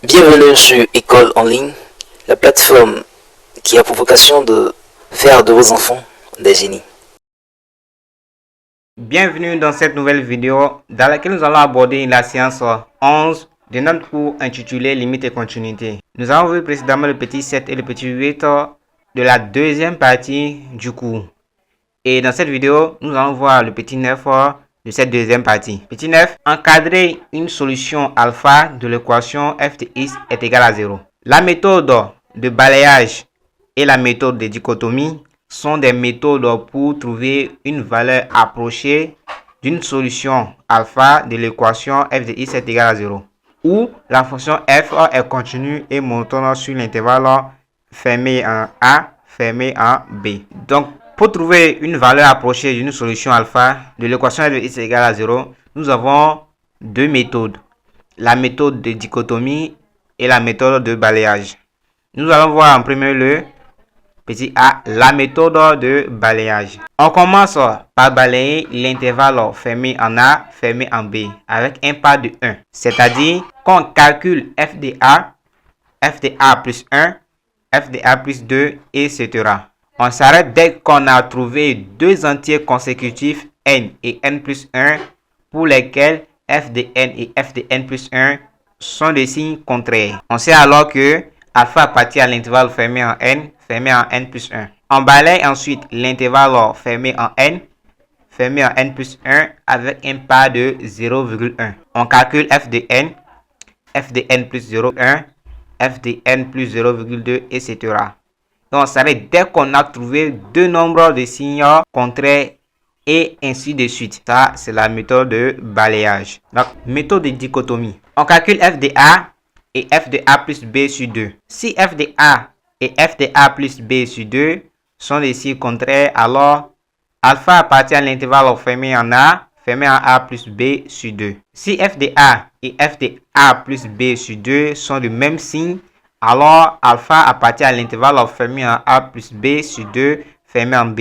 Bienvenue sur École en ligne, la plateforme qui a pour vocation de faire de vos enfants des génies. Bienvenue dans cette nouvelle vidéo dans laquelle nous allons aborder la séance 11 de notre cours intitulé Limites et continuité. Nous avons vu précédemment le petit 7 et le petit 8 de la deuxième partie du cours. Et dans cette vidéo, nous allons voir le petit 9 de cette deuxième partie. Petit 9, encadrer une solution alpha de l'équation f de x est égal à 0. La méthode de balayage et la méthode de dichotomie sont des méthodes pour trouver une valeur approchée d'une solution alpha de l'équation f de x est égal à 0, où la fonction f est continue et monotone sur l'intervalle fermé en A, fermé en B. Donc, pour trouver une valeur approchée d'une solution alpha de l'équation f de x est égal à 0, nous avons deux méthodes, la méthode de dichotomie et la méthode de balayage. Nous allons voir en premier lieu, petit a, la méthode de balayage. On commence par balayer l'intervalle fermé en A, fermé en B, avec un pas de 1. C'est-à-dire qu'on calcule f de A plus 1, f de A plus 2, etc. On s'arrête dès qu'on a trouvé deux entiers consécutifs n et n plus 1 pour lesquels f de n et f de n plus 1 sont des signes contraires. On sait alors que alpha appartient à l'intervalle fermé en n plus 1. On balaye ensuite l'intervalle fermé en n plus 1 avec un pas de 0,1. On calcule f de n plus 0,1, f de n plus 0,2, etc. Donc, on s'arrête dès qu'on a trouvé deux nombres de signes contraires et ainsi de suite. Ça, c'est la méthode de balayage. Donc, méthode de dichotomie. On calcule f de A et f de A plus B sur 2. Si f de A et f de A plus B sur 2 sont des signes contraires, alors alpha appartient à l'intervalle fermé en A plus B sur 2. Si f de A et f de A plus B sur 2 sont du même signe, alors alpha appartient à l'intervalle fermé en A plus B sur 2 fermé en B.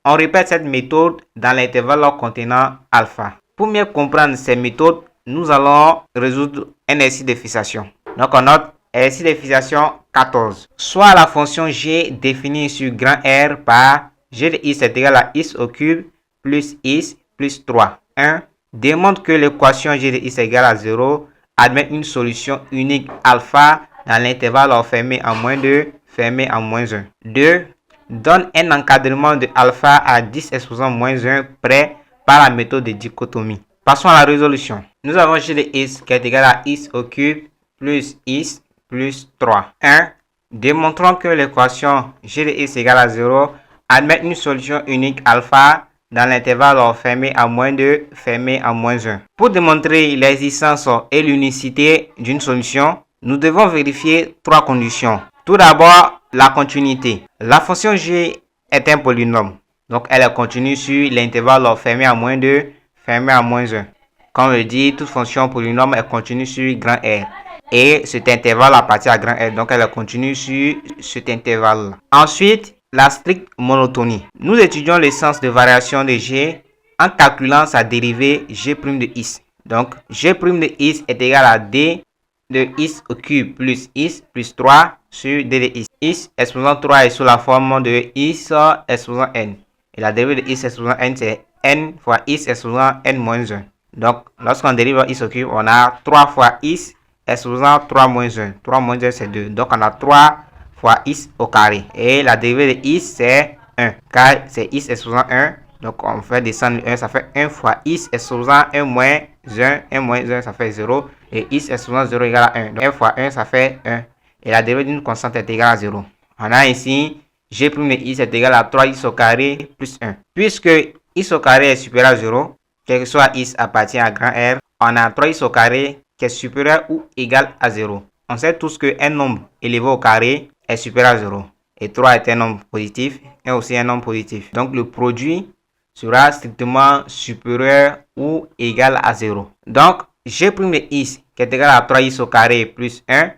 On répète cette méthode dans l'intervalle contenant alpha. Pour mieux comprendre ces méthodes, nous allons résoudre un exercice de fixation. Donc on note exercice de fixation 14. Soit la fonction g définie sur grand R par g de x est égal à x au cube plus x plus 3. 1. Démontre que l'équation g de x est égal à 0 admet une solution unique alpha dans l'intervalle fermé en moins 2, fermé en moins 1. 2. Donne un encadrement de alpha à 10 exposant moins 1 près par la méthode de dichotomie. Passons à la résolution. Nous avons g de x qui est égal à x au cube plus x plus 3. 1. Démontrons que l'équation g de x égale à 0 admet une solution unique alpha dans l'intervalle fermé à moins 2, fermé à moins 1. Pour démontrer l'existence et l'unicité d'une solution, nous devons vérifier trois conditions. Tout d'abord, la continuité. La fonction g est un polynôme, donc elle est continue sur l'intervalle fermé à moins 2, fermé à moins 1. Comme on le dit, toute fonction polynôme est continue sur grand R. Et cet intervalle appartient à grand R, donc elle est continue sur cet intervalle. Ensuite, la stricte monotonie. Nous étudions le sens de variation de g en calculant sa dérivée g' de x. Donc, g' de x est égal à d de x au cube plus x plus 3 sur d de x. x exposant 3 est sous la forme de x exposant n. Et la dérivée de x exposant n, c'est n fois x exposant n moins 1. Donc, lorsqu'on dérive x au cube, on a 3 fois x exposant 3 moins 1. 3 moins 1, c'est 2. Donc, on a 3 fois x au carré. Et la dérivée de x, c'est 1. Car c'est x exposant 1. Donc, on fait descendre 1, ça fait 1 fois x exposant 1 moins 1. 1 moins 1, ça fait 0. Et x exposant 0 égale à 1. Donc, 1 fois 1, ça fait 1. Et la dérivée d'une constante est égale à 0. On a ici g' de x est égal à 3x au carré plus 1. Puisque x au carré est supérieur à 0, quel que soit x appartient à grand R, on a 3x au carré qui est supérieur ou égal à 0. On sait tous que un nombre élevé au carré est supérieur à 0. Et 3 est un nombre positif et aussi un nombre positif. Donc le produit sera strictement supérieur ou égal à 0. Donc g' de x qui est égal à 3x au carré plus 1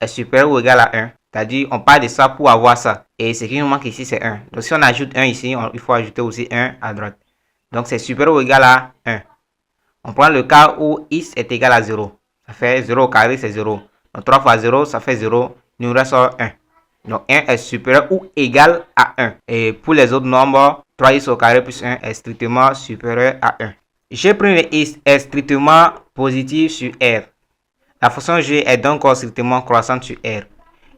est supérieur ou égal à 1. C'est-à-dire on part de ça pour avoir ça. Et ce qui nous manque ici c'est 1. Donc si on ajoute 1 ici, il faut ajouter aussi 1 à droite. Donc c'est supérieur ou égal à 1. On prend le cas où x est égal à 0. Ça fait 0 au carré, c'est 0. Donc 3 fois 0, ça fait 0. Il nous reste 1. Donc 1 est supérieur ou égal à 1. Et pour les autres nombres, 3x au carré plus 1 est strictement supérieur à 1. G' de x est strictement positif sur R. La fonction G est donc strictement croissante sur R.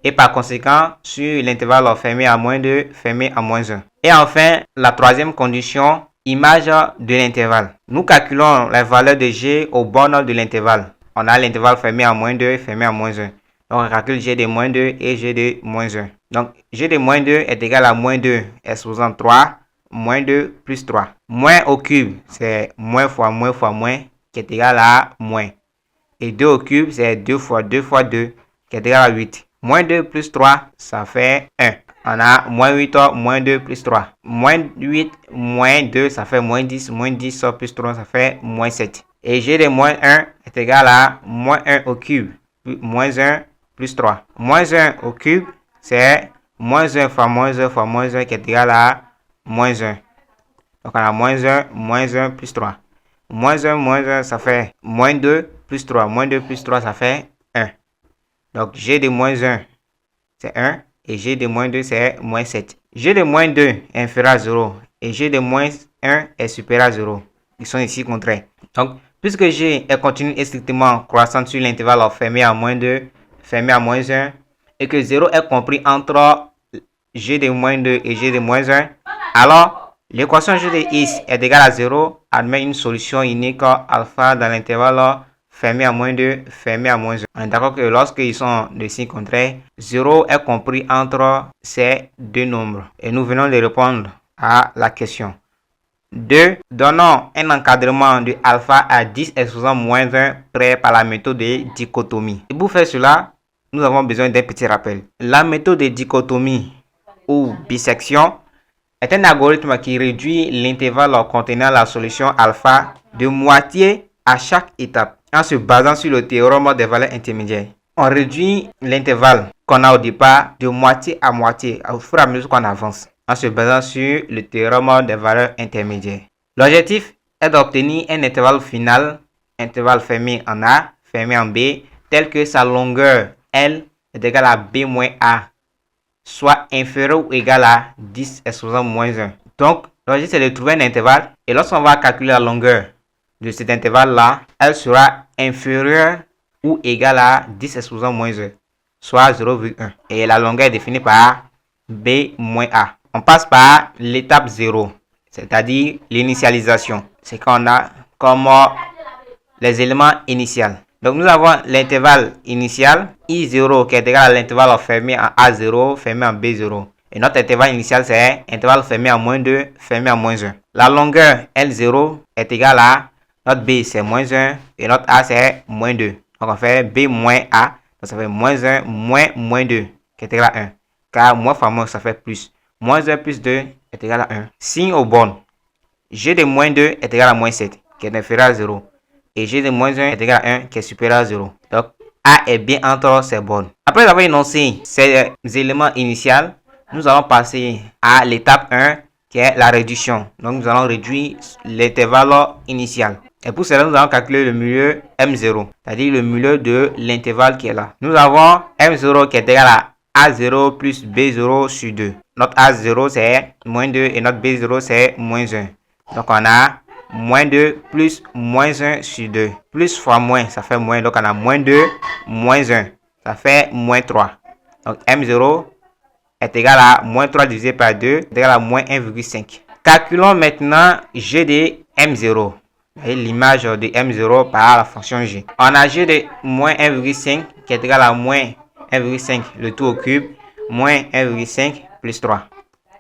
Et par conséquent, sur l'intervalle fermé à moins 2, fermé à moins 1. Et enfin, la troisième condition, image de l'intervalle. Nous calculons la valeur de G aux bornes de l'intervalle. On a l'intervalle fermé à moins 2, fermé à moins 1. Donc, on calcule G de moins 2 et G de moins 1. Donc, G de moins 2 est égal à moins 2 exposant 3, moins 2 plus 3. Moins au cube, c'est moins fois moins, qui est égal à moins. Et 2 au cube, c'est 2 fois 2 fois 2, qui est égal à 8. Moins 2 plus 3, ça fait 1. On a moins 8, moins 2 plus 3. Moins 8, moins 2, ça fait moins 10. Moins 10 plus 3, ça fait moins 7. Et G de moins 1 est égal à moins 1 au cube, moins 1 plus 3. Moins 1 au cube, c'est moins 1 fois moins 1 fois moins 1 qui est égal à moins 1. Donc on a moins 1 plus 3. Moins 1, ça fait moins 2 plus 3. Moins 2 plus 3, ça fait 1. Donc G de moins 1, c'est 1. Et G de moins 2, c'est moins 7. G de moins 2 est inférieur à 0. Et G de moins 1 est supérieur à 0. Ils sont ici contraires. Donc, puisque G est continu et strictement croissante sur l'intervalle fermé à moins 2, fermé à moins 1, et que 0 est compris entre G de moins 2 et G de moins 1, alors l'équation G de x est égale à 0 admet une solution unique alpha dans l'intervalle fermé à moins 2, fermé à moins 1. On est d'accord que lorsqu'ils sont de signes contraires, 0 est compris entre ces deux nombres. Et nous venons de répondre à la question. 2. Donnons un encadrement de alpha à 10 exposant moins 1 près par la méthode de dichotomie. Et pour faire cela, nous avons besoin d'un petit rappel. La méthode de dichotomie ou bisection est un algorithme qui réduit l'intervalle contenant la solution alpha de moitié à chaque étape en se basant sur le théorème des valeurs intermédiaires. On réduit l'intervalle qu'on a au départ de moitié à moitié au fur et à mesure qu'on avance en se basant sur le théorème des valeurs intermédiaires. L'objectif est d'obtenir un intervalle final, intervalle fermé en A, fermé en B, tel que sa longueur L est égale à B moins A, soit inférieur ou égal à 10 exposant moins 1. Donc, l'objectif c'est de trouver un intervalle et lorsqu'on va calculer la longueur de cet intervalle-là, elle sera inférieure ou égale à 10 exposant moins 1, soit 0,1. Et la longueur est définie par B moins A. On passe par l'étape 0, c'est-à-dire l'initialisation. C'est quand on a comme les éléments initiaux. Donc nous avons l'intervalle initial I0 qui est égal à l'intervalle fermé en A0, fermé en B0. Et notre intervalle initial c'est intervalle fermé en moins 2, fermé en moins 1. La longueur L0 est égale à notre B c'est moins 1 et notre A c'est moins 2. Donc on fait B moins A, donc ça fait moins 1 moins 2 qui est égal à 1. Car moins fois moins ça fait plus. Moins 1 plus 2 est égal à 1. Signe aux bornes. G de moins 2 est égal à moins 7 qui est inférieur à 0. Et G de moins 1 est égal à 1 qui est supérieur à 0. Donc A est bien entre ces bornes. Après avoir énoncé ces éléments initiaux, nous allons passer à l'étape 1 qui est la réduction. Donc nous allons réduire l'intervalle initial. Et pour cela, nous allons calculer le milieu M0, c'est-à-dire le milieu de l'intervalle qui est là. Nous avons M0 qui est égal à A0 plus B0 sur 2. Notre A0 c'est moins 2 et notre B0 c'est moins 1. Donc on a moins 2 plus moins 1 sur 2. Plus fois moins, ça fait moins. Donc on a moins 2, moins 1. Ça fait moins 3. Donc M0 est égal à moins 3 divisé par 2 est égal à moins 1,5. Calculons maintenant G de M0. L'image de M0 par la fonction G. On a G de moins 1,5 qui est égal à moins 1,5 le tout au cube, moins 1,5 plus 3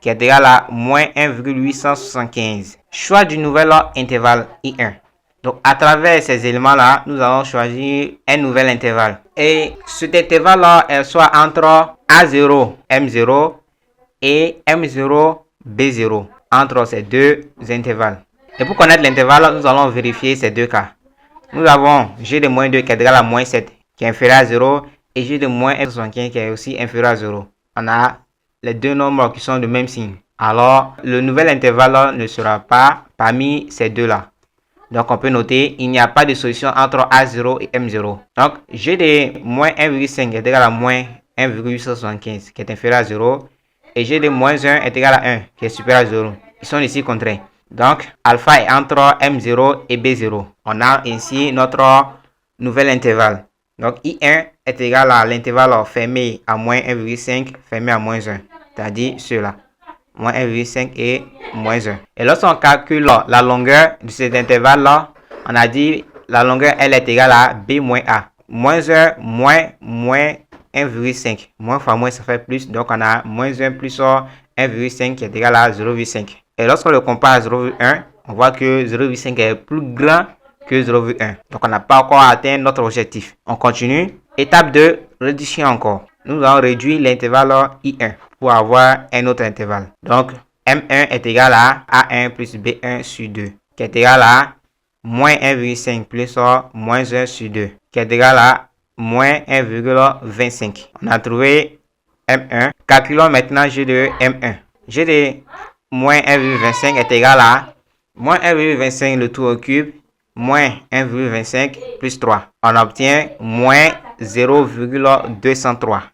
qui est égal à moins 1,875. Choix du nouvel intervalle I1. Donc à travers ces éléments-là, nous allons choisir un nouvel intervalle. Et cet intervalle-là est soit entre A0, M0 et M0, B0. Entre ces deux intervalles. Et pour connaître l'intervalle, nous allons vérifier ces deux cas. Nous avons G de moins 2 qui est égal à moins 7 qui est inférieur à 0 et G de moins 1,75 qui est aussi inférieur à 0. On a les deux nombres qui sont de même signe. Alors, le nouvel intervalle ne sera pas parmi ces deux-là. Donc, on peut noter, il n'y a pas de solution entre A0 et M0. Donc, G de moins 1,5 est égal à moins 1,875, qui est inférieur à 0. Et G de moins 1 est égal à 1, qui est supérieur à 0. Ils sont ici contraints. Donc, alpha est entre M0 et B0. On a ainsi notre nouvel intervalle. Donc, I1 est égal à l'intervalle fermé à moins 1,5, fermé à moins 1. C'est-à-dire cela. Moins 1,5 et moins 1. Et lorsqu'on calcule la longueur de cet intervalle-là, on a dit la longueur elle est égale à B moins A. Moins 1 moins 1,5. Moins fois moins ça fait plus. Donc on a moins 1 plus 1,5 qui est égal à 0,5. Et lorsqu'on le compare à 0,1, on voit que 0,5 est plus grand que 0,1. Donc on n'a pas encore atteint notre objectif. On continue. Étape 2, réduction encore. Nous allons réduire l'intervalle I1 pour avoir un autre intervalle. Donc, M1 est égal à A1 plus B1 sur 2, qui est égal à moins 1,5 plus moins 1 sur 2, qui est égal à moins 1,25. On a trouvé M1. Calculons maintenant G de M1. G de moins 1,25 est égal à moins 1,25 le tout au cube, moins 1,25 plus 3. On obtient moins 0,203.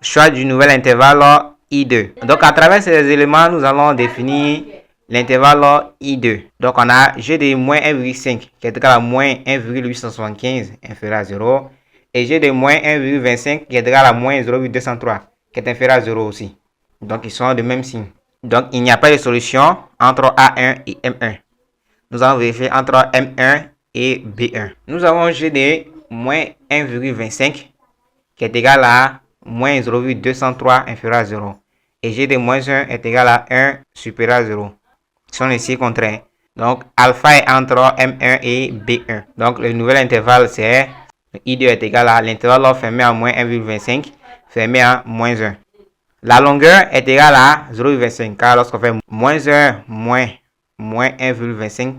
Choix du nouvel intervalle I2. Donc, à travers ces éléments, nous allons définir l'intervalle I2. Donc, on a G de moins 1,5 qui est égal à moins 1,875 inférieur à 0. Et G de moins 1,25 qui est égal à moins 0,203 qui est inférieur à 0 aussi. Donc, ils sont de même signe. Donc, il n'y a pas de solution entre A1 et M1. Nous allons vérifier entre M1 et B1. Nous avons G de moins 1,25 qui est égal à moins 0,203 inférieur à 0. Et G de moins 1 est égal à 1 supérieur à 0. Ils sont ici contraints. Donc, alpha est entre M1 et B1. Donc, le nouvel intervalle, c'est I2 est égal à l'intervalle fermé à moins 1,25, fermé à moins 1. La longueur est égale à 0,25, car lorsqu'on fait moins 1 moins 1,25,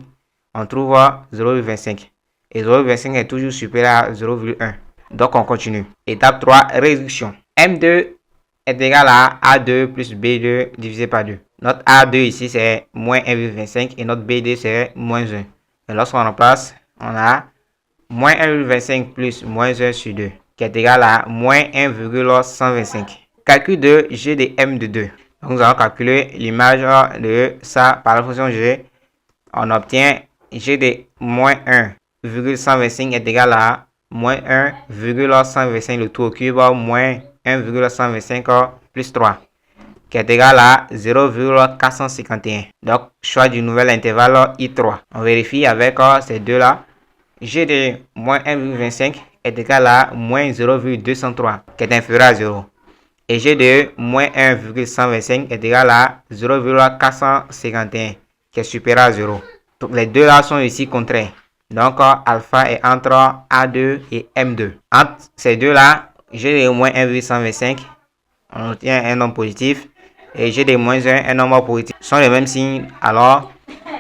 on trouve 0,25. Et 0,25 est toujours supérieur à 0,1. Donc, on continue. Étape 3, réduction. M2 est égal à A2 plus B2 divisé par 2. Notre A2 ici, c'est moins 1,25 et notre B2, c'est moins 1. Et lorsqu'on remplace, on a moins 1,25 plus moins 1 sur 2, qui est égal à moins 1,125. Calcul de G de M de 2. Donc, nous allons calculer l'image de ça par la fonction G. On obtient G de moins 1,125 est égal à moins 1,125 le tout au cube moins 1,125 plus 3, qui est égal à 0,451. Donc, choix du nouvel intervalle I3. On vérifie avec ces deux-là. G de moins 1,25 est égal à moins 0,203, qui est inférieur à 0. Et G de moins 1,125 est égal à 0,451, qui est supérieur à 0. Donc, les deux là sont ici contraires. Donc, alpha est entre A2 et M2. Entre ces deux-là, G de moins 1,125, on obtient un nombre positif. Et G de moins 1, un nombre positif. Ce sont les mêmes signes. Alors,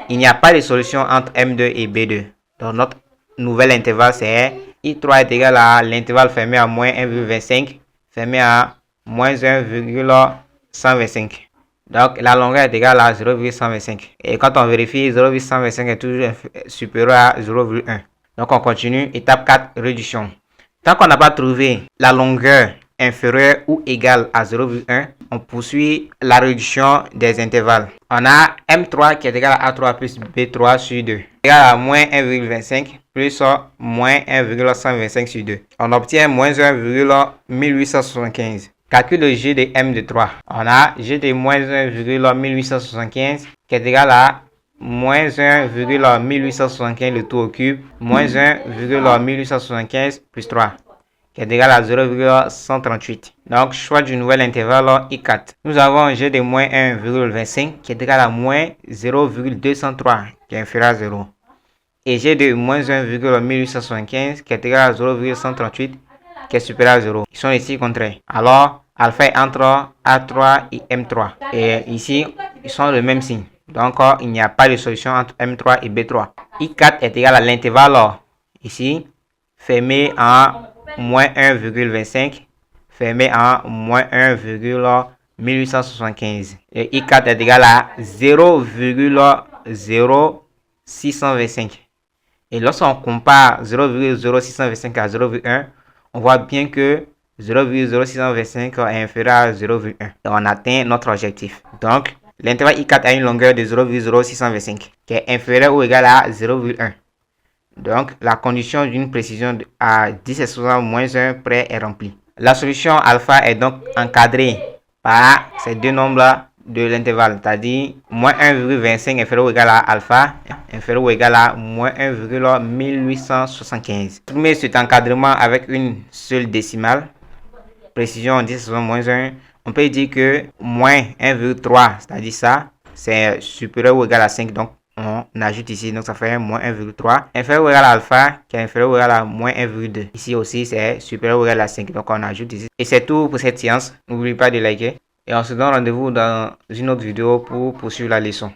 il n'y a pas de solution entre M2 et B2. Donc, notre nouvel intervalle, c'est I3 est égal à l'intervalle fermé à moins 1,25, fermé à moins 1,125. Donc, la longueur est égale à 0,125. Et quand on vérifie, 0,125 est toujours supérieur à 0,1. Donc, on continue. Étape 4, réduction. Tant qu'on n'a pas trouvé la longueur inférieure ou égale à 0,1, on poursuit la réduction des intervalles. On a M3 qui est égal à A3 plus B3 sur 2, égal à moins 1,25 plus moins 1,125 sur 2. On obtient moins 1,1875. Calcul de G de M de 3. On a G de moins 1,1875 qui est égal à moins 1,1875 le tout au cube, moins 1,1875 plus 3, qui est égal à 0,138. Donc, choix du nouvel intervalle I4. Nous avons G de moins 1,25 qui est égal à moins 0,203, qui est inférieur à 0. Et G de moins 1,1875 qui est égal à 0,138, qui est supérieur à 0. Ils sont ici contraires. Alors, alpha est entre A3 et M3. Et ici, ils sont le même signe. Donc, il n'y a pas de solution entre M3 et B3. I4 est égal à l'intervalle ici, fermé en moins 1,25, fermé en moins 1,1875. Et I4 est égal à 0,0625, Et lorsqu'on compare 0,0625 à 0,1, on voit bien que 0,0625 est inférieur à 0,1. Et on atteint notre objectif. Donc, l'intervalle I4 a une longueur de 0,0625 qui est inférieure ou égale à 0,1. Donc, la condition d'une précision à 10 exposant moins 1 près est remplie. La solution alpha est donc encadrée par ces deux nombres de l'intervalle, c'est-à-dire moins 1,25 inférieur ou égal à alpha, inférieur ou égal à moins 1,1875. Supprimer cet encadrement avec une seule décimale, précision 10 exposant moins 1, on peut dire que moins 1,3, c'est-à-dire ça, c'est supérieur ou égal à 5, donc on ajoute ici, donc ça fait moins 1,3. Inférieur ou égal à alpha, qui est inférieur ou égal à moins 1,2. Ici aussi, c'est supérieur ou égal à 5, donc on ajoute ici. Et c'est tout pour cette séance. N'oubliez pas de liker. Et on se donne rendez-vous dans une autre vidéo pour poursuivre la leçon.